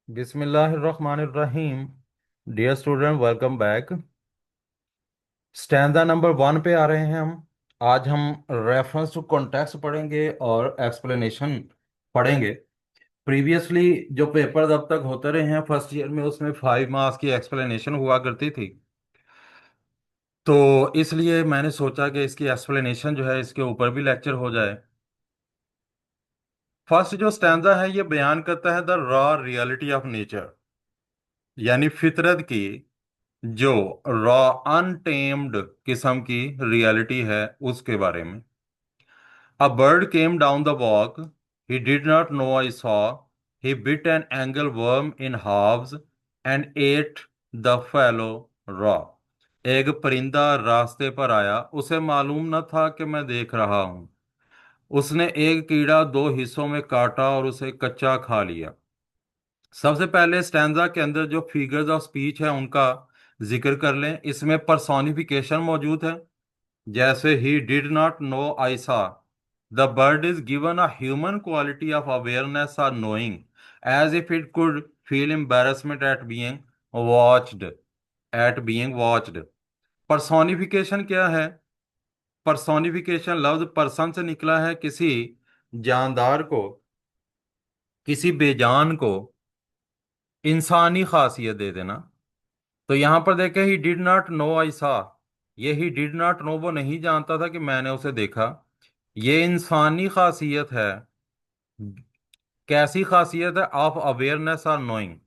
बिस्मिल्लाहिर्रहमानिर्रहीम। Dear student, welcome back. Stanza number 1 पे आ रहे हैं हम। आज हम रेफरेंस टू कॉन्टेक्स्ट पढ़ेंगे और एक्सप्लेनेशन पढ़ेंगे। प्रीवियसली जो पेपर अब तक होते रहे हैं फर्स्ट ईयर में, उसमें 5 मार्क्स की एक्सप्लेनेशन हुआ करती थी। तो इसलिए मैंने सोचा कि इसकी एक्सप्लेनेशन जो है इसके ऊपर भी लेक्चर हो जाए। फर्स्ट जो स्टैंजा है ये बयान करता है the raw reality of nature, यानी फितरत की जो रॉ अनटेम्ड किस्म की रियलिटी है उसके बारे में। A bird came down the walk. He did not know I saw. He bit an angleworm in halves and ate the fellow raw. एक परिंदा रास्ते पर आया, उसे मालूम न था कि मैं देख रहा हूं। उसने एक कीड़ा दो हिस्सों में काटा और उसे कच्चा खा लिया। सबसे पहले स्टैंजा के अंदर जो फिगर्स ऑफ स्पीच है उनका जिक्र कर लें। इसमें पर्सोनिफिकेशन मौजूद है। जैसे he did not know I saw, the bird is given a human quality of awareness और knowing, as if it could feel embarrassment at being watched. Personification क्या है? पर्सोनिफिकेशन लफ्ज पर्सन से निकला है। किसी जानदार को, किसी बेजान को इंसानी खासियत दे देना। तो यहां पर देखे ही डिड नॉट नो आई सा, ये ही डिड नॉट नो वो नहीं जानता था कि मैंने उसे देखा। ये इंसानी खासियत है। कैसी खासियत है? ऑफ अवेयरनेस और नोइंग,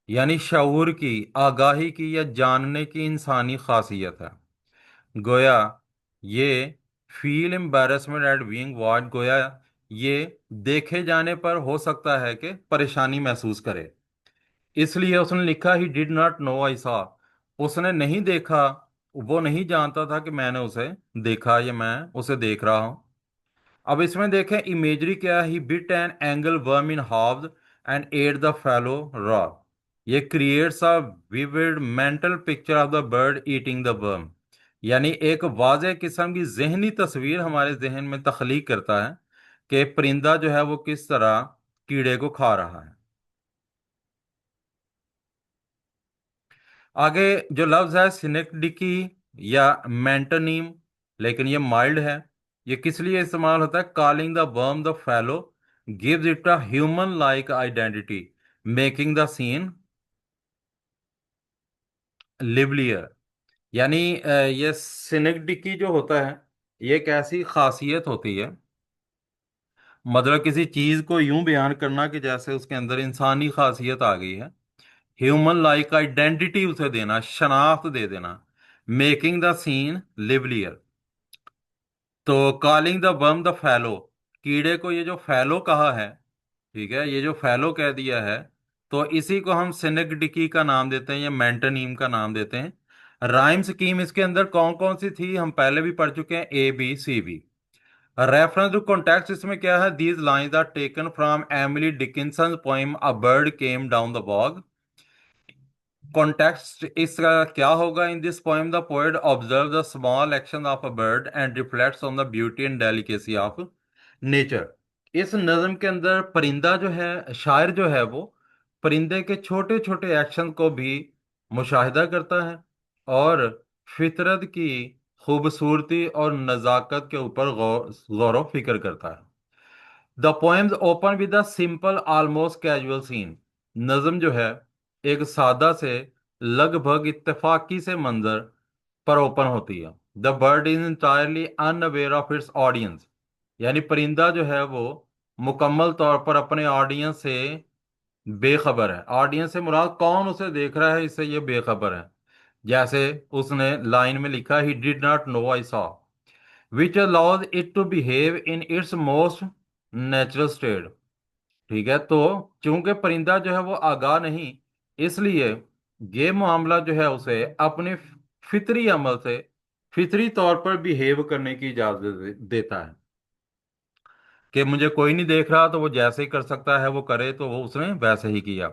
यानी शऊर की, आगाही की या जानने की इंसानी खासियत है। गोया ये feel embarrassment at being watched, गोया ये देखे जाने पर हो सकता है कि परेशानी महसूस करे। इसलिए उसने लिखा he did not know I saw, उसने नहीं देखा, वो नहीं जानता था कि मैंने उसे देखा या मैं उसे देख रहा हूं। अब इसमें देखें इमेजरी क्या है। He bit an angleworm in halves and ate the fellow raw. ये creates a vivid mental picture of the bird eating the worm, यानी एक वाज़ेह किस्म की जहनी तस्वीर हमारे जहन में तख्लीक करता है कि परिंदा जो है वो किस तरह कीड़े को खा रहा है। आगे जो लफ्ज है सिनेक्डिकी या मेंटोनीम, लेकिन ये माइल्ड है। ये किस लिए इस्तेमाल होता है? Calling the worm the fellow gives it a human like identity, making the scene livelier. यानी ये सिनेक्डिकी जो होता है ये एक ऐसी खासियत होती है, मतलब किसी चीज को यूं बयान करना कि जैसे उसके अंदर इंसानी खासियत आ गई है। ह्यूमन लाइक आइडेंटिटी उसे देना, शनाख्त दे देना। Making the scene livelier. तो calling the worm the fellow, कीड़े को ये जो फैलो कहा है, ठीक है, ये जो फैलो कह दिया है, तो इसी को हम सिनेक्डिकी का नाम देते हैं या मेंटोनीम का नाम देते हैं। राइम स्कीम इसके अंदर कौन कौन सी थी हम पहले भी पढ़ चुके हैं, A B C B. Reference to context इसमें क्या है? These lines are taken from Emily Dickinson poem a bird came down the bog. Context इसका क्या होगा? In this poem the poet observe the small action of a bird and reflects on the beauty and delicacy of nature. इस नज्म के अंदर परिंदा जो है, शायर जो है वो परिंदे के छोटे छोटे एक्शन को भी मुशाहिदा करता है और फितरत की खूबसूरती और नज़ाकत के ऊपर गौर व फिक्र करता है। The poems open with a simple almost casual scene. नज्म जो है एक सादा से लगभग इत्तेफाकी से मंजर पर ओपन होती है। The bird is entirely unaware of its audience, यानी परिंदा जो है वो मुकम्मल तौर पर अपने ऑडियंस से बेखबर है। ऑडियंस से मुराद कौन उसे देख रहा है, इससे ये बेखबर है। जैसे उसने लाइन में लिखा he did not know I saw, which allows it to behave in its most natural state. ठीक है, तो चूंकि परिंदा जो है वो आगाह नहीं, इसलिए ये मामला जो है उसे अपने फितरी अमल से, फितरी तौर पर बिहेव करने की इजाजत देता है कि मुझे कोई नहीं देख रहा तो वो जैसे ही कर सकता है वो करे, तो वो उसने वैसे ही किया।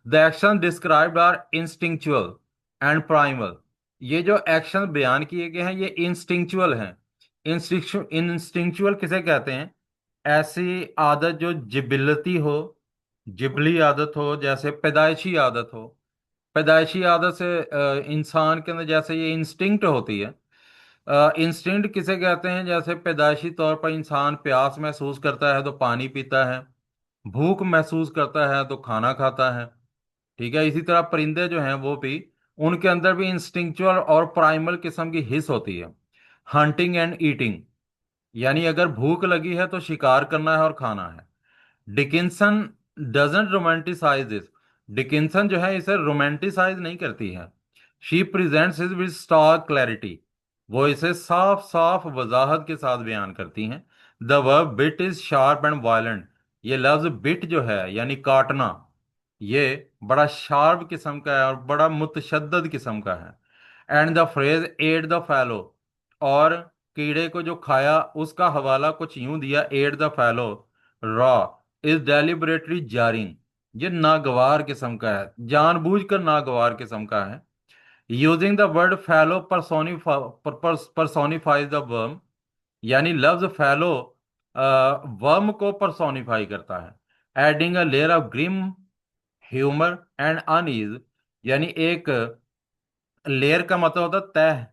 The action described are instinctual and primal. ये जो एक्शन बयान किए गए हैं ये इंस्टिंक्चुअल हैं। इंस्टिंक्चुअल किसे कहते हैं? ऐसी आदत जो जिबिलती हो, जिबली आदत हो, जैसे पैदाइशी आदत हो। पैदाइशी आदत से इंसान के अंदर जैसे ये इंस्टिंक्ट होती है। इंस्टिंक्ट किसे कहते हैं? जैसे पैदाइशी तौर पर इंसान प्यास महसूस करता है तो पानी पीता है, भूख महसूस करता है तो खाना खाता है। ठीक है, इसी तरह परिंदे जो हैं वो भी, उनके अंदर भी इंस्टिंक्चुअल और प्राइमल किस्म की हिस्स होती है। हंटिंग एंड ईटिंग, यानी अगर भूख लगी है तो शिकार करना है और खाना है। Dickinson doesn't romanticize this. Dickinson जो है इसे रोमांटिसाइज नहीं करती है। She presents it with stark clarity. वो इसे साफ साफ वजाहत के साथ बयान करती हैं। The verb bit is sharp and violent. ये लफ्ज बिट जो है यानी काटना, ये बड़ा शार्प किस्म का है और बड़ा मुतशद्दद किस्म का है। And the phrase ate the fellow, और कीड़े को जो खाया उसका हवाला कुछ यूं दिया, ate the fellow raw is deliberately jarring. ये नागवार किस्म का है, जानबूझकर नागवार किस्म का है। Using the word fellow personifies the worm, यानी लफ्ज फैलो वर्म को पर्सोनिफाई करता है। Adding a layer of grim humour and unease, यानी एक लेयर का मतलब होता है तह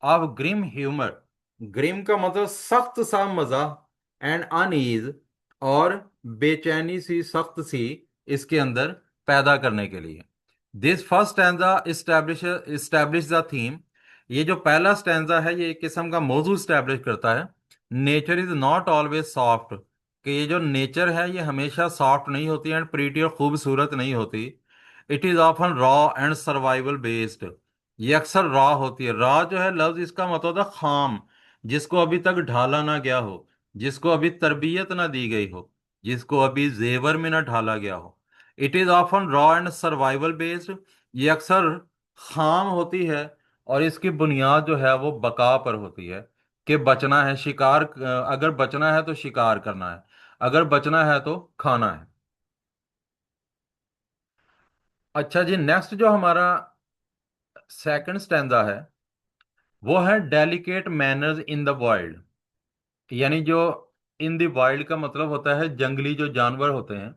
ऑफ ग्रिम ह्यूमर। ग्रिम का मतलब सख्त सा मजा, एंड अनईज और बेचैनी सी, सख्त सी, इसके अंदर पैदा करने के लिए। This first stanza establish the theme. ये जो पहला स्टैंजा है ये एक किस्म का मौजू स्टैब्लिश करता है। Nature is not always soft, कि ये जो नेचर है ये हमेशा सॉफ्ट नहीं होती एंड प्रीटी और खूबसूरत नहीं होती। It is often raw and survival based. ये अक्सर रॉ होती है। रॉ जो है लफ्ज इसका मतलब होता है खाम, जिसको अभी तक ढाला ना गया हो, जिसको अभी तरबियत ना दी गई हो, जिसको अभी जेवर में ना ढाला गया हो। It is often raw and survival based. ये अक्सर खाम होती है और इसकी बुनियाद जो है वो बका पर होती है, कि बचना है, शिकार, अगर बचना है तो शिकार करना है, अगर बचना है तो खाना है। अच्छा जी, नेक्स्ट जो हमारा सेकंड स्टैंजा है वो है delicate manners in the wild. यानी जो इन द वाइल्ड का मतलब होता है जंगली जो जानवर होते हैं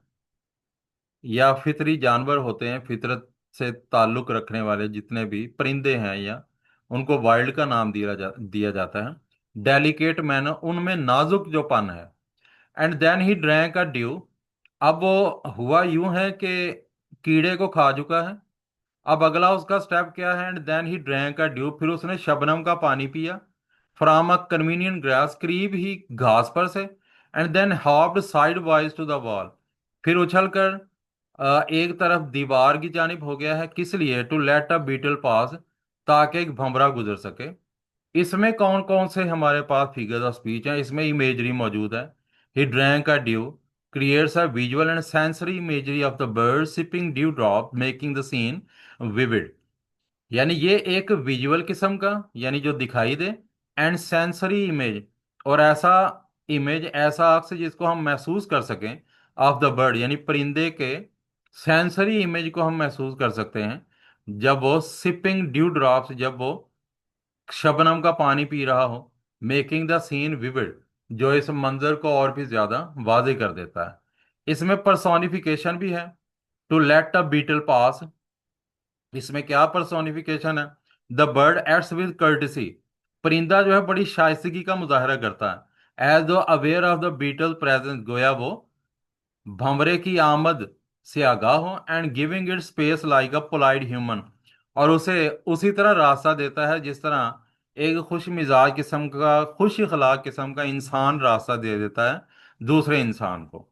या फितरी जानवर होते हैं, फितरत से ताल्लुक रखने वाले जितने भी परिंदे हैं या, उनको वाइल्ड का नाम दिया जाता है। डेलिकेट मैनर, उनमें नाजुक जो पन है। And then he drank a dew. अब वो हुआ यूं है कि कीड़े को खा चुका है। अब अगला उसका स्टेप क्या है? And then he drank a dew, फिर उसने शबनम का पानी पिया। फ्रॉम अ कन्वीनियंट ग्रास, करीब ही घास पर से। And then hopped sidewise to the wall, फिर उछलकर एक तरफ दीवार की जानिब हो गया है। किस लिए? टू लेट अ बीटल पास, ताकि एक भंवरा गुजर सके। इसमें कौन कौन से हमारे पास फिगर्स ऑफ स्पीच हैं? इसमें इमेजरी मौजूद है। He drank a dew creates a visual and sensory imagery of the bird sipping dew drop making the scene vivid. यानी ये एक विजुअल किस्म का, यानी जो दिखाई दे, एंड सेंसरी इमेज, और ऐसा इमेज, ऐसा अक्स जिसको हम महसूस कर सकें, ऑफ द बर्ड, यानी परिंदे के सेंसरी इमेज को हम महसूस कर सकते हैं जब वो सिपिंग ड्यू ड्रॉप्स, जब वो शबनम का पानी पी रहा हो। मेकिंग द सीन विविड, जो इस मंजर को और भी ज्यादा वाजे कर देता है। इसमें पर्सोनिफिकेशन भी है। टू लेट अ बीटल पास, इसमें क्या पर्सोनिफिकेशन है? The bird acts with courtesy, परिंदा जो है बड़ी शाइस्तगी का मुजाहरा करता है। As though aware of the beetle presence, गोया वो भंवरे की आमद से आगाह हो। And giving it space like a polite human, और उसे उसी तरह रास्ता देता है जिस तरह एक खुश मिजाज किस्म का, खुश इखलाक किस्म का इंसान रास्ता दे देता है दूसरे इंसान को।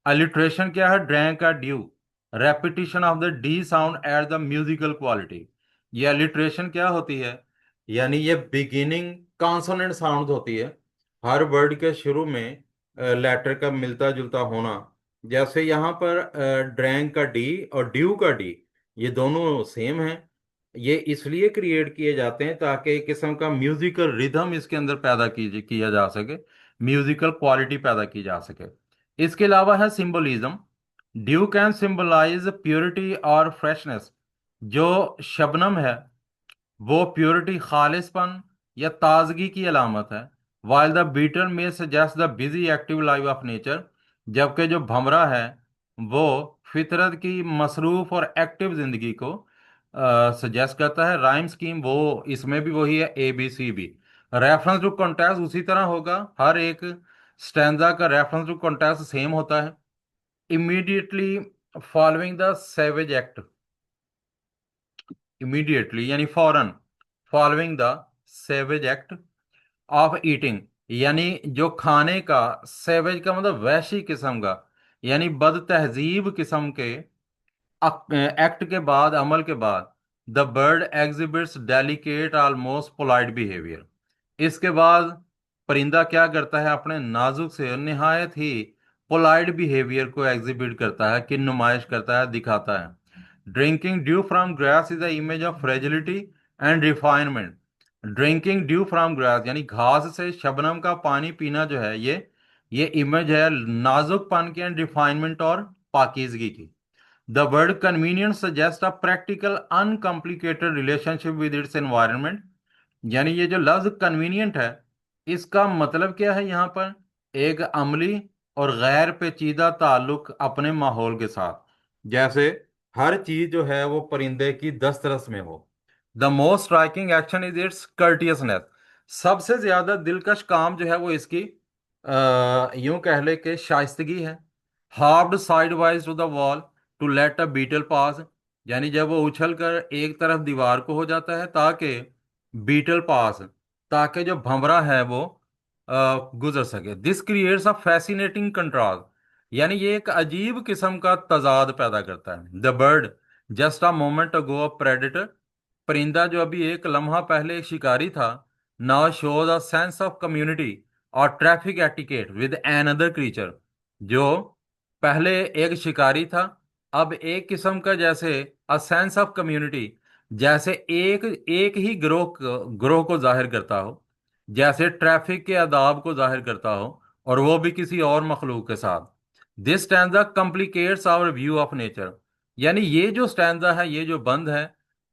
अलिट्रेशन क्या है? ड्रैंक का due, repetition of the D sound at the musical quality. ये अलिट्रेशन क्या होती है? यानी ये बिगिनिंग कॉन्सोनेंट साउंड होती है, हर वर्ड के शुरू में लेटर का मिलता जुलता होना। जैसे यहाँ पर ड्रैंक का डी और ड्यू का डी, ये दोनों सेम हैं। ये इसलिए क्रिएट किए जाते हैं ताकि एक किस्म का म्यूजिकल रिदम इसके अंदर पैदा किया जा सके, म्यूजिकल क्वालिटी पैदा की जा सके। इसके अलावा है symbolism. Dew can symbolize purity और फ्रेशनेस। जो शबनम है वो प्योरिटी, खालिसपन या ताजगी की अलामत है। वाइल द बीटल में suggest the busy active life of nature, जबकि जो भंवरा है वो फितरत की मसरूफ और एक्टिव जिंदगी को सजेस्ट करता है। राइम स्कीम वो इसमें भी वही है, A B C B. Reference to context उसी तरह होगा, हर एक स्टैंजा का रेफरेंस टू कॉन्टेक्स्ट सेम होता है। Immediately following the savage act, immediately यानी फौरन, following the savage act of eating, यानी जो खाने का, सैवेज का मतलब वैशी किस्म का, यानी बद तहजीब किस्म के एक्ट के बाद, अमल के बाद, the bird exhibits delicate almost polite behaviour. इसके बाद परिंदा क्या करता है, अपने नाजुक से निहायत ही पोलाइट बिहेवियर को एग्जिबिट करता है, कि नुमाइश करता है, दिखाता है। Drinking due from grass is the image of fragility and refinement. Drinking due from grass यानी घास से शबनम का पानी पीना जो है, ये इमेज है नाजुकपन की एंड रिफाइनमेंट और पाकीजगी की। The word convenience suggests a practical, uncomplicated relationship with its environment। यानी ये जो लफ्ज कन्वीनियंट है, इसका मतलब क्या है यहाँ पर, एक अमली और गैर पेचीदा ताल्लुक अपने माहौल के साथ, जैसे हर चीज जो है वो परिंदे की दस्तरस में हो। The most striking action is its courteousness. सबसे ज्यादा दिलकश काम जो है वो इसकी यूं कह ले कि शाइस्तगी है। Hopped sidewise to the wall to let a beetle pass, यानी जब वो उछल कर एक तरफ दीवार को हो जाता है ताकि बीटल पास, ताकि जो भंवरा है वो गुजर सके। This creates a fascinating contrast, यानी ये एक अजीब किस्म का तजाद पैदा करता है। The bird just a moment ago a predator, परिंदा जो अभी एक लम्हा पहले एक शिकारी था, now shows a sense of community और traffic etiquette with another creature. जो पहले एक शिकारी था, अब एक किस्म का जैसे अ सेंस ऑफ कम्युनिटी, जैसे एक एक ही ग्रोह को जाहिर करता हो, जैसे ट्रैफिक के आदाब को जाहिर करता हो, और वो भी किसी और मखलूक के साथ। This stanza complicates our view of nature, यानी ये जो स्टैंजा है, ये जो बंद है,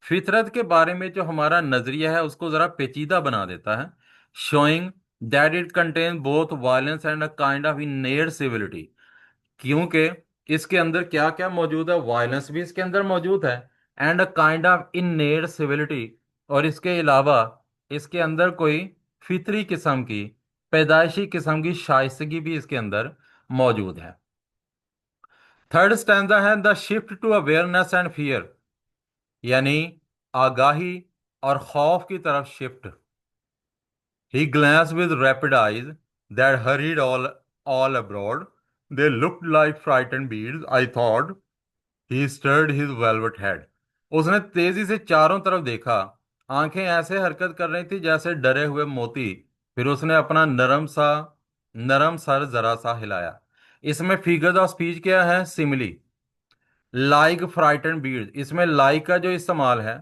फितरत के बारे में जो हमारा नजरिया है उसको जरा पेचीदा बना देता है। Showing that it contain both violence and a kind of innate civility, क्योंकि इसके अंदर क्या क्या मौजूद है, वायलेंस भी इसके अंदर मौजूद है, and a kind of innate civility, और इसके अलावा इसके अंदर कोई फितरी किस्म की, पैदाइशी किस्म की शाइस्तगी भी इसके अंदर मौजूद है। थर्ड स्टैंजा है the shift to awareness and fear, यानी आगाही और खौफ की तरफ shift. He glanced with rapid eyes that hurried all abroad. They looked like frightened beasts. I thought he stirred his velvet head. उसने तेजी से चारों तरफ देखा, आंखें ऐसे हरकत कर रही थी जैसे डरे हुए मोती। फिर उसने अपना नरम सर जरा सा हिलाया। इसमें फिगर ऑफ स्पीच क्या है, सिमिली, लाइक फ्राइटन बीड, इसमें लाइक का जो इस्तेमाल है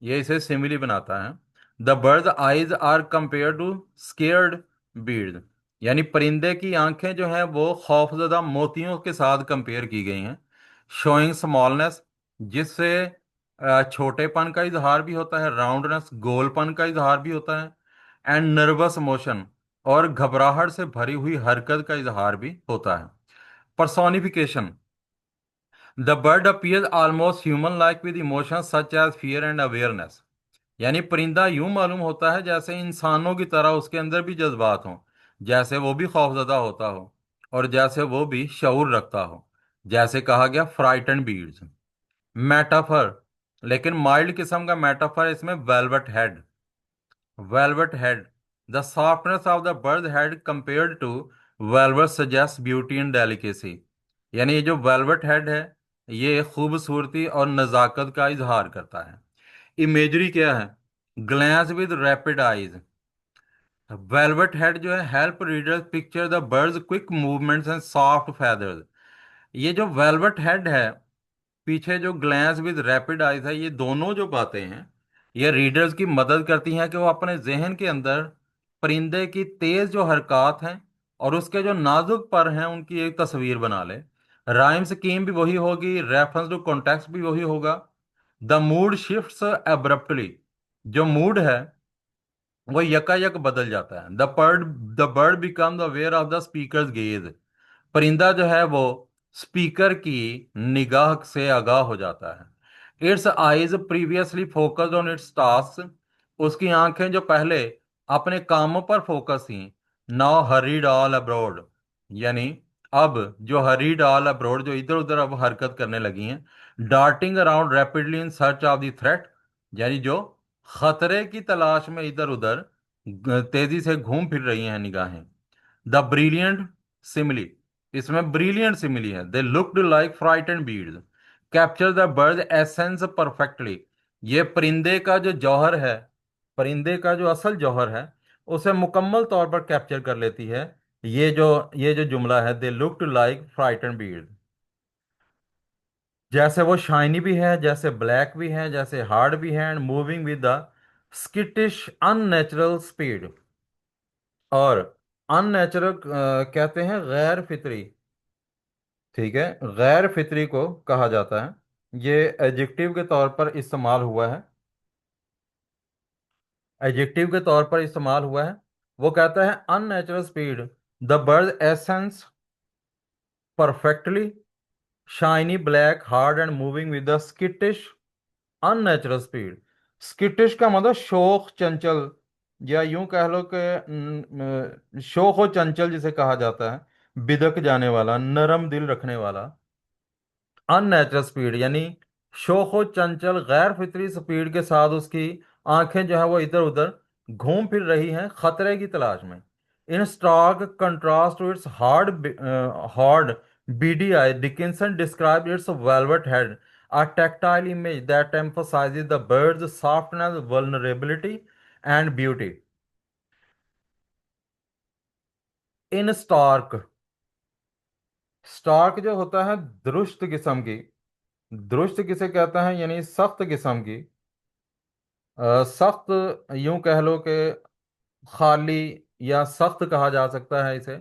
ये इसे सिमिली बनाता है। The bird eyes are compare to scared bead, यानी परिंदे की आंखें जो हैं वो खौफजदा मोतियों के साथ कंपेयर की गई हैं। शोइंग स्मॉलनेस, जिससे छोटेपन का इजहार भी होता है, राउंडनेस गोलपन का इजहार भी होता है, एंड नर्वस मोशन, और घबराहट से भरी हुई हरकत का इजहार भी होता है। Personification, the bird appears almost human like with emotions such as fear and awareness, यानी परिंदा यूं मालूम होता है जैसे इंसानों की तरह उसके अंदर भी जज्बात हों, जैसे वो भी खौफजदा होता हो, और जैसे वो भी शऊर रखता हो, जैसे कहा गया फ्राइटन बीड्स। मेटाफर, लेकिन माइल्ड किस्म का मेटाफर इसमें, velvet head, velvet head, the softness of the bird head compared to velvet suggest beauty and delicacy, यानी ये जो वेलवेट हेड है ये खूबसूरती और नज़ाकत का इजहार करता है। इमेजरी क्या है, glance with rapid eyes, velvet head जो है help readers picture the birds quick movements and soft feathers. ये जो वेलवेट हेड है, पीछे जो ग्लैंस विद रैपिड आईज है, ये दोनों जो बातें हैं ये रीडर्स की मदद करती हैं कि वो अपने जहन के अंदर परिंदे की तेज जो हरकत हैं और उसके जो नाजुक पर हैं उनकी एक तस्वीर बना ले। राइम स्कीम भी वही होगी, रेफरेंस टू कॉन्टेक्स्ट भी वही होगा। द मूड शिफ्ट्स एब्रप्टली, जो मूड है वो यकायक बदल जाता है। The bird becomes aware of the speakers gauge, परिंदा जो है वो स्पीकर की निगाह से आगाह हो जाता है। It's eyes previously focused on it's task, उसकी आंखें जो पहले अपने कामों पर फोकस थी, नाउ हरीड ऑल अब्रॉड, यानी अब जो हरीड ऑल अब्रॉड, जो इधर उधर अब हरकत करने लगी हैं, darting around rapidly in search of the threat, यानी जो खतरे की तलाश में इधर उधर तेजी से घूम फिर रही हैं निगाहें। द ब्रिलियंट सिमिली, इसमें ब्रिलियंट सिमिली है, they looked like frightened beads, capture the bird एसेंस परफेक्टली, ये परिंदे का जो जौहर है, परिंदे का जो असल जौहर है, उसे मुकम्मल तौर पर कैप्चर कर लेती है ये जो जुमला है, they looked like frightened beads. जैसे वो शाइनी भी है, जैसे ब्लैक भी है, जैसे हार्ड भी है, and moving with the skittish unnatural speed, और अननेचुरल कहते हैं गैर फितरी, ठीक है, गैर फितरी को कहा जाता है, ये एडजेक्टिव के तौर पर इस्तेमाल हुआ है, एडजेक्टिव के तौर पर इस्तेमाल हुआ है। वो कहता है अननेचुरल स्पीड, द बर्ड एसेंस perfectly shiny black hard and moving with the skittish unnatural speed. Skittish का मतलब शोख चंचल, या यूं कह लो कि शोख और चंचल जिसे कहा जाता है, बिदक जाने वाला, नरम दिल रखने वाला। अननेचुरल स्पीड यानी शोखो चंचल गैर फितरी स्पीड के साथ उसकी आंखें जो है वो इधर उधर घूम फिर रही हैं खतरे की तलाश में। In stark contrast to its hard beady eye, Dickinson describe its velvet head, a tactile image that emphasizes the bird's softness, vulnerability, and beauty. In stark, stark जो होता है दुरुस्त किस्म की, दुरुस्त किसे कहते हैं, यानी सख्त किस्म की, सख्त, यूं कह लो कि खाली, या सख्त कहा जा सकता है इसे।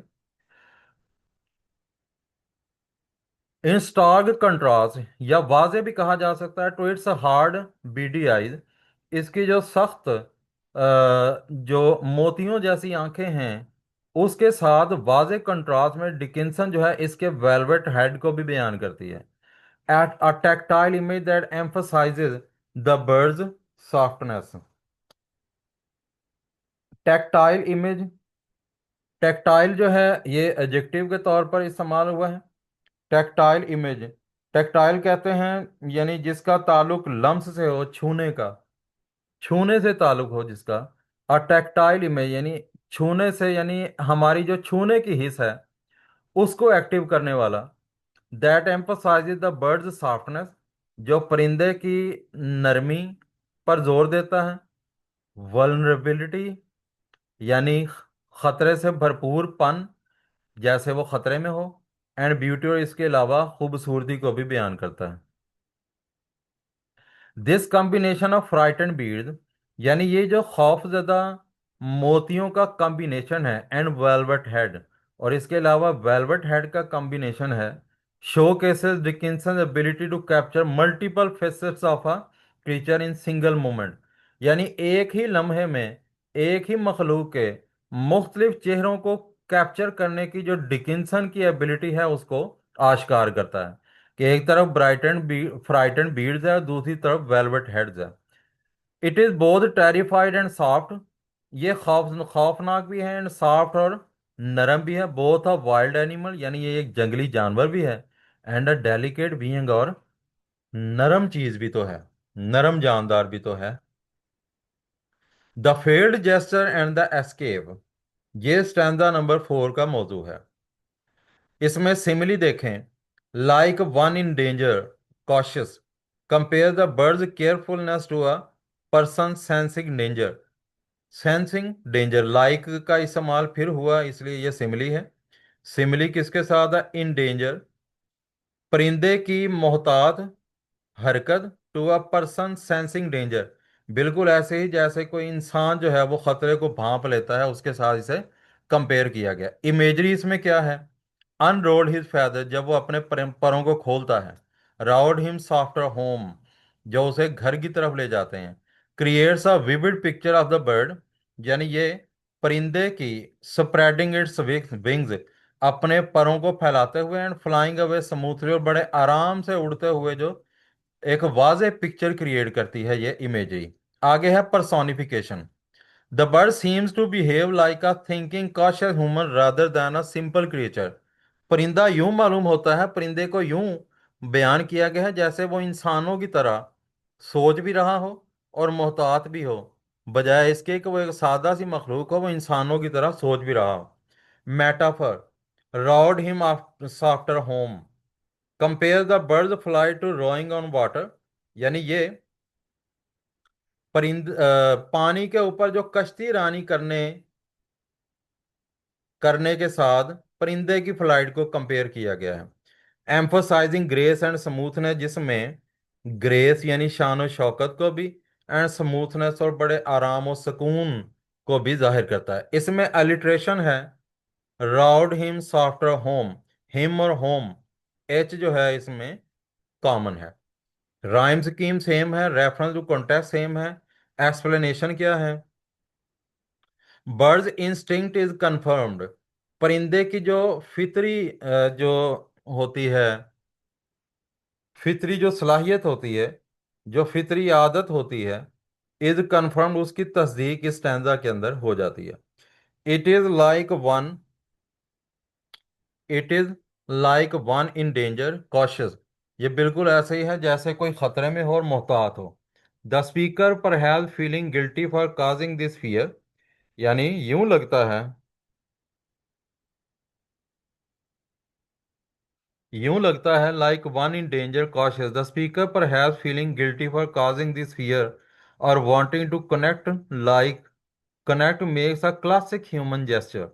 इन स्टार्क कंट्रास्ट, या वाजे भी कहा जा सकता है, to its hard beady eyes, इसकी जो सख्त जो मोतियों जैसी आंखें हैं, उसके साथ वाजे कंट्रास्ट में डिकिंसन जो है इसके वेलवेट हेड को भी बयान करती है। At a tactile image that emphasizes the bird's softness. Tactile image, tactile जो है ये एडजेक्टिव के तौर पर इस्तेमाल हुआ है। टैक्टाइल इमेज, टैक्टाइल कहते हैं यानी जिसका ताल्लुक लम्स से हो, छूने का, छूने से ताल्लुक हो जिसका। और टैक्टाइल इमेज यानी छूने से, यानी हमारी जो छूने की हिस्स है उसको एक्टिव करने वाला। That emphasises the birds softness, जो परिंदे की नरमी पर जोर देता है। वल्नरेबिलिटी यानी खतरे से भरपूर पन, जैसे वो खतरे में हो। एंड ब्यूटी, और इसके अलावा खूबसूरती को भी बयान करता है। This combination of frighten beads, यानी ये जो खौफजदा मोतियों का कॉम्बिनेशन है, एंड वेलवेट हेड, और इसके अलावा वेलवेट हेड का कॉम्बिनेशन है, showcases Dickinson ability to capture multiple facets of a creature in single moment, यानी एक ही लम्हे में एक ही मखलूक के मुख्तलिफ चेहरों को कैप्चर करने की जो डिकिंसन की एबिलिटी है उसको आश्कार करता है, कि एक तरफ ब्राइटन बी फ्राइटन बीड्स है और दूसरी तरफ वेलवेट हेड्स है। It is both terrified and soft, ये खौफनाक भी है, एंड सॉफ्ट और नरम भी है। बोथ अ वाइल्ड एनिमल, यानी ये एक जंगली जानवर भी है, एंड अ डेलिकेट बीइंग, और नरम चीज भी तो है, नरम जानदार भी तो है। The failed gesture and the escape, ये स्टैंजा नंबर 4 का मौजू है। इसमें सिमिली देखें, like one in danger, cautious, compare the birds carefulness to a person sensing danger. Sensing danger, like का इस्तेमाल फिर हुआ, इसलिए यह सिमिली है। सिमिली किसके साथ है, इन डेंजर, परिंदे की मोहतात हरकत, to a person sensing danger, बिल्कुल ऐसे ही जैसे कोई इंसान जो है वो खतरे को भांप लेता है, उसके साथ इसे कंपेयर किया गया। इमेजरी इसमें क्या है, अनरोल्ड हिज फेदर, जब वो अपने परों को खोलता है। राउड हिम सॉफ्टर होम, जो उसे घर की तरफ ले जाते हैं। Creates a vivid picture of the bird, यानी ये परिंदे की स्प्रेडिंग इट्स विंग्स, अपने परों को फैलाते हुए एंड फ्लाइंग अवे स्मूथली, और बड़े आराम से उड़ते हुए, जो एक वाज़ेह पिक्चर क्रिएट करती है ये इमेजरी। आगे है personification. The bird seems to behave like a thinking cautious human rather than a simple creature. परिंदा यूं मालूम होता है, परिंदे को यूं बयान किया गया है जैसे वो इंसानों की तरह सोच भी रहा हो और मोहतात भी हो, बजाय इसके कि वो एक सादा सी मखलूक हो, वो इंसानों की तरह सोच भी रहा हो। Metaphor. Rowed him after home. Compare the birds fly to rowing on water. यानी ये पानी के ऊपर जो कश्ती रानी करने करने के साथ परिंदे की फ्लाइट को कंपेयर किया गया है। एम्फोसाइजिंग ग्रेस एंड स्मूथनेस, जिसमें ग्रेस यानी शान और शौकत को भी, एंड स्मूथनेस और बड़े आराम और सुकून को भी जाहिर करता है। इसमें अलिट्रेशन है। Round him softer home. Him और होम, एच जो है इसमें कॉमन है। राइम स्कीम सेम है, रेफरेंस टू कॉन्टेक्स्ट सेम है। एक्सप्लेनेशन क्या है? Birds instinct is confirmed. परिंदे की जो फितरी जो होती है, फितरी जो सलाहियत होती है, जो फितरी आदत होती है, इज कंफर्म्ड, उसकी तस्दीक इस स्टैंजा के अंदर हो जाती है। It is like one it is like one in danger cautious. ये बिल्कुल ऐसे ही है जैसे कोई खतरे में हो और मोहतात हो। The speaker perhaps feeling guilty for causing this fear. यानी यूं लगता है like one in danger cautious, the speaker perhaps feeling guilty for causing this fear और wanting to connect, like connect makes a classic human gesture.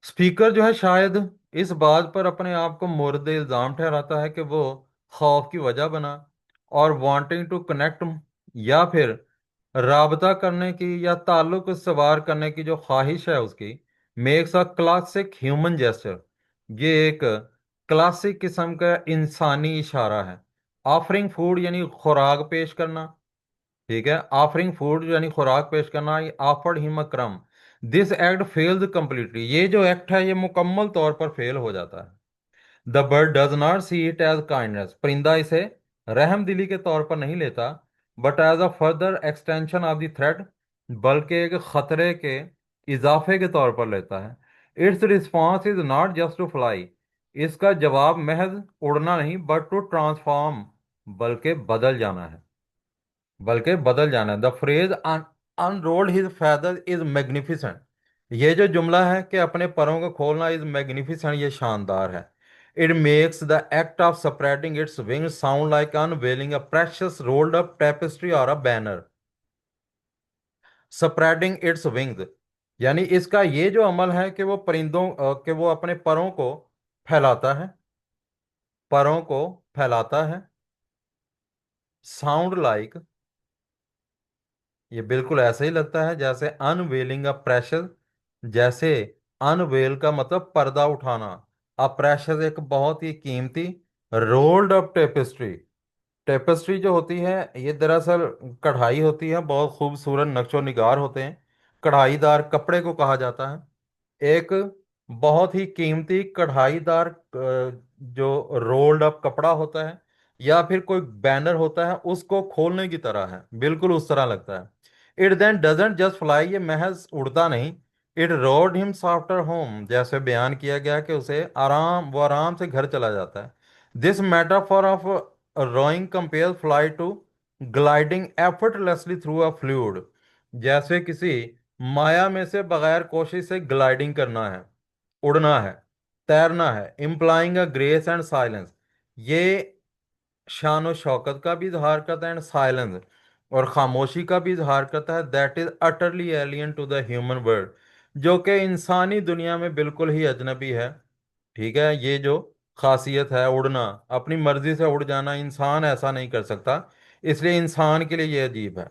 Speaker जो है शायद इस बात पर अपने आप को मोर्द इल्जाम ठहराता है कि वो खौफ की वजह बना, और वांटिंग टू कनेक्ट या फिर राबता करने की या ताल्लुक सवार करने की जो ख्वाहिश है उसकी, makes a classic human gesture, ये एक क्लासिक किस्म का इंसानी इशारा है। ऑफरिंग फूड यानी खुराक पेश करना। ठीक है, ऑफरिंग फूड यानी खुराक पेश करना। ऑफर्ड हिम अ क्रम। This act fails completely. ये जो एक्ट है ये मुकम्मल तौर पर फेल हो जाता है। The bird does not see it as kindness. परिंदा इसे रहम दिली के तौर पर नहीं लेता, but as a further extension of the threat, बल्कि एक खतरे के इजाफे के तौर पर लेता है। Its response is not just to fly. इसका जवाब महज उड़ना नहीं, बट टू ट्रांसफॉर्म, बल्कि बदल जाना है। The phrase unrolled his feather is magnificent. ये जो जुमला है कि अपने परों को खोलना, इज मैग्निफिसेंट, ये शानदार है। It makes the act of spreading its wings sound like unveiling a precious rolled up tapestry और अ बैनर। स्प्रेडिंग इट्स विंग्स, यानी इसका ये जो अमल है कि वो कि वो अपने परों को फैलाता है, परों को फैलाता है। साउंड लाइक, ये बिल्कुल ऐसे ही लगता है जैसे अनवेलिंग अ प्रेशर। जैसे अनवेल का मतलब पर्दा उठाना, अ प्रेशर एक बहुत ही कीमती रोल्ड अप टेपेस्ट्री। टेपेस्ट्री जो होती है ये दरअसल कढ़ाई होती है, बहुत खूबसूरत नक्शो निगार होते हैं। कढ़ाईदार कपड़े को कहा जाता है। एक बहुत ही कीमती कढ़ाईदार जो रोल्ड अप कपड़ा होता है या फिर कोई बैनर होता है, उसको खोलने की तरह है, बिल्कुल उस तरह लगता है। It then doesn't just fly, ये महज उड़ता नहीं। It rowed him after home, जैसे बयान किया गया कि वो आराम से घर चला जाता है। This metaphor of rowing compare fly to gliding effortlessly through a fluid. जैसे किसी माया में से बगैर कोशिश से ग्लाइडिंग करना है, उड़ना है, तैरना है। Implying a grace and silence, ये शान और शौकत का भी इजहार करता है, एंड साइलेंस और खामोशी का भी इजहार करता है। That is utterly alien to the human world, जो कि इंसानी दुनिया में बिल्कुल ही अजनबी है। ठीक है, ये जो खासियत है उड़ना, अपनी मर्जी से उड़ जाना, इंसान ऐसा नहीं कर सकता, इसलिए इंसान के लिए ये अजीब है।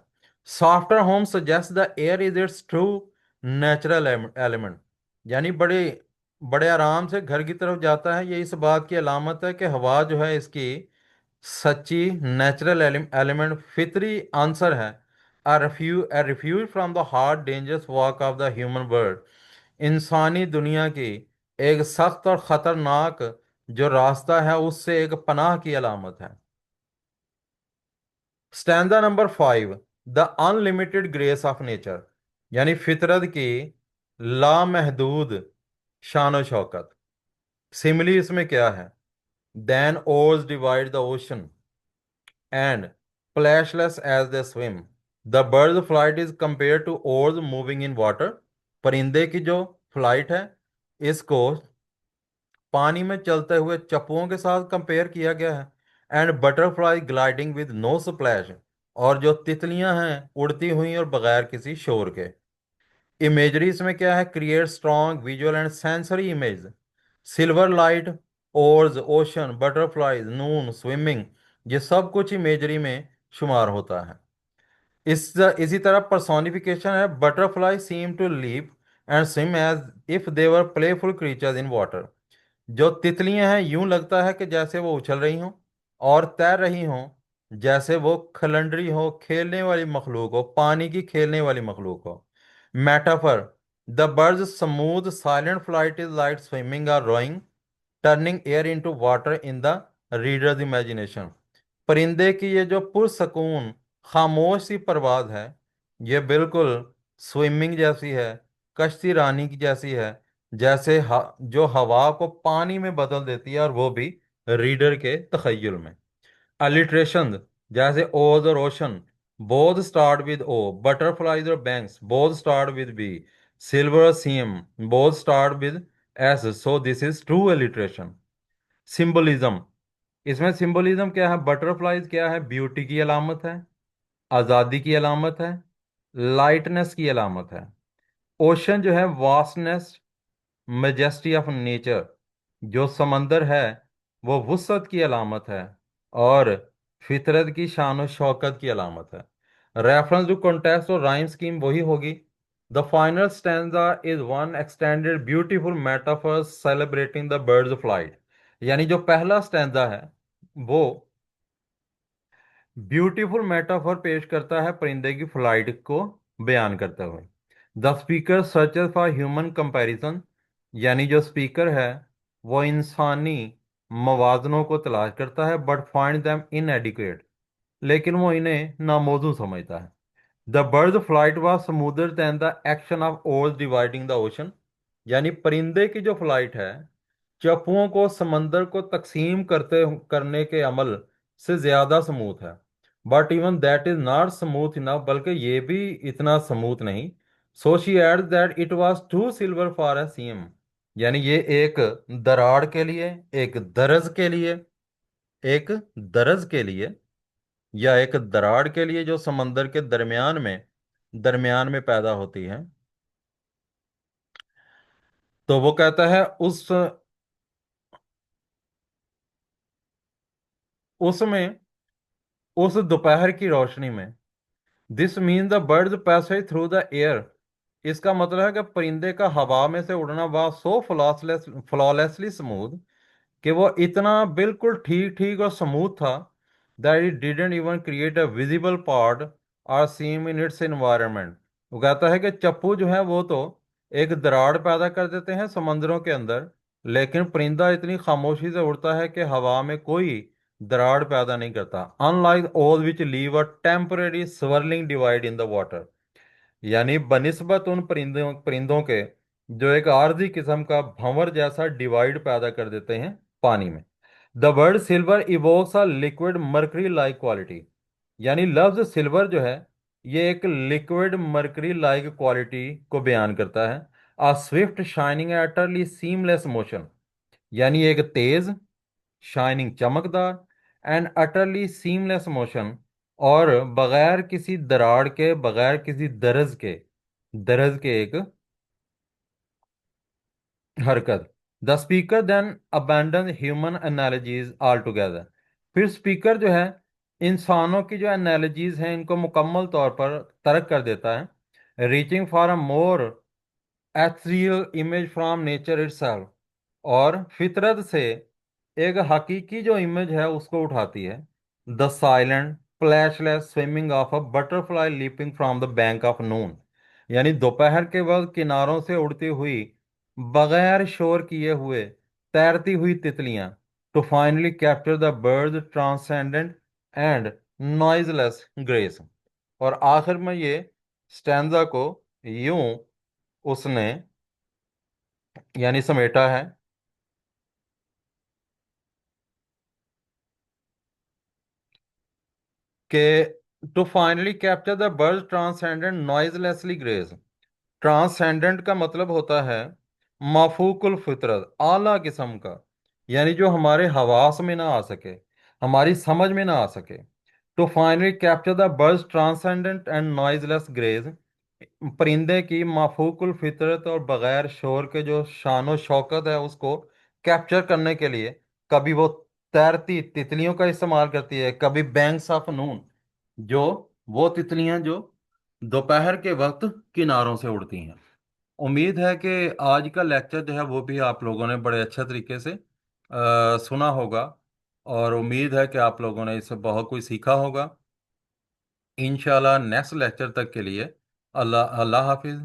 Softer home suggest the air is it's true natural element. यानी बड़े बड़े आराम से घर की तरफ जाता है, ये इस बात की अलामत है कि हवा जो है इसकी सच्ची नेचुरल एलिमेंट, फितरी आंसर है। A refuge from the hard dangerous walk of the human world. इंसानी दुनिया की एक सख्त और खतरनाक जो रास्ता है उससे एक पनाह की अलामत है। Stanza number 5, the unlimited grace of nature, यानी फितरत की लामहदूद शान व शौकत। सिमिली इसमें क्या है? Then oars divide the ocean and splashless as they swim. The bird's flight is compared to oars moving in water. परिंदे की जो फ्लाइट है इसको पानी में चलते हुए चप्पुओं के साथ कंपेयर किया गया है। And butterfly gliding with no splash, और जो तितलियां हैं उड़ती हुई और बगैर किसी शोर के। इमेजरी इसमें क्या है? Create strong visual and sensory image. Silver light, ores, ocean, butterflies, Noon, swimming, ये सब कुछ इमेजरी में शुमार होता है। इसी तरह पर्सोनिफिकेशन है। Butterfly seem to leap and swim as if they were playful creatures in water. जो तितलियां हैं यूं लगता है कि जैसे वो उछल रही हों और तैर रही हों, जैसे वो खलंडरी हो, खेलने वाली मखलूक हो, पानी की खेलने वाली मखलूक हो। Metaphor, the bird's smooth silent flight is like swimming और rowing, turning air into water in the reader's imagination. परिंदे की ये जो पुरसकून खामोश सी परवाज है, ये बिल्कुल स्विमिंग जैसी है, कश्ती रानी की जैसी है, जैसे जो हवा को पानी में बदल देती है, और वो भी रीडर के तखय्युल में। अलिट्रेशन, जैसे ओज और ocean, both start with O, butterflies और banks, both start with B, silver seam, both start with S, so this is true alliteration. Symbolism, इसमें सिंबलिज्म क्या है? बटरफ्लाइज क्या है? ब्यूटी की अलामत है, आज़ादी की अलामत है, लाइटनेस की अलामत है। ओशन जो है वास्टनेस, मेजेस्टी ऑफ नेचर, जो समंदर है वो वुसअत की अलामत है और फितरत की शान और शौकत की अलामत है। रेफरेंस टू कॉन्टेक्स्ट और राइम स्कीम वही होगी। The final stanza is one extended beautiful metaphor celebrating the birds flight, यानी जो पहला स्टैंजा है वो ब्यूटीफुल मेटाफर पेश करता है परिंदे की फ्लाइट को बयान करते हुए। The speaker searches for human comparison, यानी जो स्पीकर है वो इंसानी मवाजनों को तलाश करता है, बट फाइंड देम इनएडिक्वेट, लेकिन वो इन्हें नामौजू समझता है। The bird flight was smoother than the action of oars dividing the ocean, यानी परिंदे की जो फ्लाइट है चप्पुओं को समंदर को तकसीम करने के अमल से ज्यादा स्मूथ है। But even that is not smooth enough, बल्कि ये भी इतना स्मूथ नहीं। So she add that it was too silver for a CM, यानी ये एक दरार के लिए, एक दरज के लिए, एक दरज के लिए, या एक दरार के लिए जो समंदर के दरमियान में पैदा होती है। तो वो कहता है उसमें उस दोपहर की रोशनी में। This mean the birds passage through the air, इसका मतलब है कि परिंदे का हवा में से उड़ना वाज सो फ्लॉलेसली स्मूथ, कि वो इतना बिल्कुल ठीक ठीक और स्मूथ था that it didn't even create a visible part और सीम इन इट्स एनवायरनमेंट। वो कहता है कि चप्पू जो है वो तो एक दरार पैदा कर देते हैं समंदरों के अंदर, लेकिन परिंदा इतनी खामोशी से उड़ता है कि हवा में कोई दरार पैदा नहीं करता। Unlike all which leave a temporary swirling divide in the water, यानी बनिस्बत उन परिंदों परिंदों के जो एक आर्जी किस्म का भंवर जैसा डिवाइड पैदा कर देते हैं पानी में। The word silver evokes a liquid mercury like quality, यानी लफ्ज सिल्वर जो है ये एक लिक्विड मर्करी लाइक क्वालिटी को बयान करता है। अ स्विफ्ट शाइनिंग एटरली सीमलेस मोशन, यानी एक तेज शाइनिंग चमकदार एंड अटरली सीमलेस मोशन, और बगैर किसी दरार के, बगैर किसी दरज के एक हरकत। The speaker then abandon human analogies all together, फिर स्पीकर जो है इंसानों की जो एनालॉजीज हैं इनको मुकम्मल तौर पर तर्क कर देता है। Reaching for a more ethereal image from nature itself, और फितरत से एक हकीकी जो इमेज है उसको उठाती है। The silent plashless swimming of a butterfly leaping from the bank of noon, यानी दोपहर के वक्त किनारों से उड़ती हुई बगैर शोर किए हुए तैरती हुई तितलियां, to finally capture the bird transcendent and noiseless grace. और आखिर में ये स्टैंजा को यूं उसने यानी समेटा है कि to finally capture the bird transcendent noiselessly grace. Transcendent का मतलब होता है माफूकुल फितरत, आला किस्म का, यानी जो हमारे हवास में ना आ सके, हमारी समझ में ना आ सके। To finally capture the bird's transcendent and noiseless grace, परिंदे की माफूकुल फितरत और बगैर शोर के जो शान शौकत है उसको कैप्चर करने के लिए कभी वो तैरती तितलियों का इस्तेमाल करती है, कभी बैंक्स ऑफ नून, जो वो तितलियां जो दोपहर के वक्त किनारों से उड़ती हैं। उम्मीद है कि आज का लेक्चर जो है वो भी आप लोगों ने बड़े अच्छे तरीके से सुना होगा, और उम्मीद है कि आप लोगों ने इससे बहुत कुछ सीखा होगा। इंशाल्लाह नेक्स्ट लेक्चर तक के लिए अल्लाह अल्लाह हाफिज।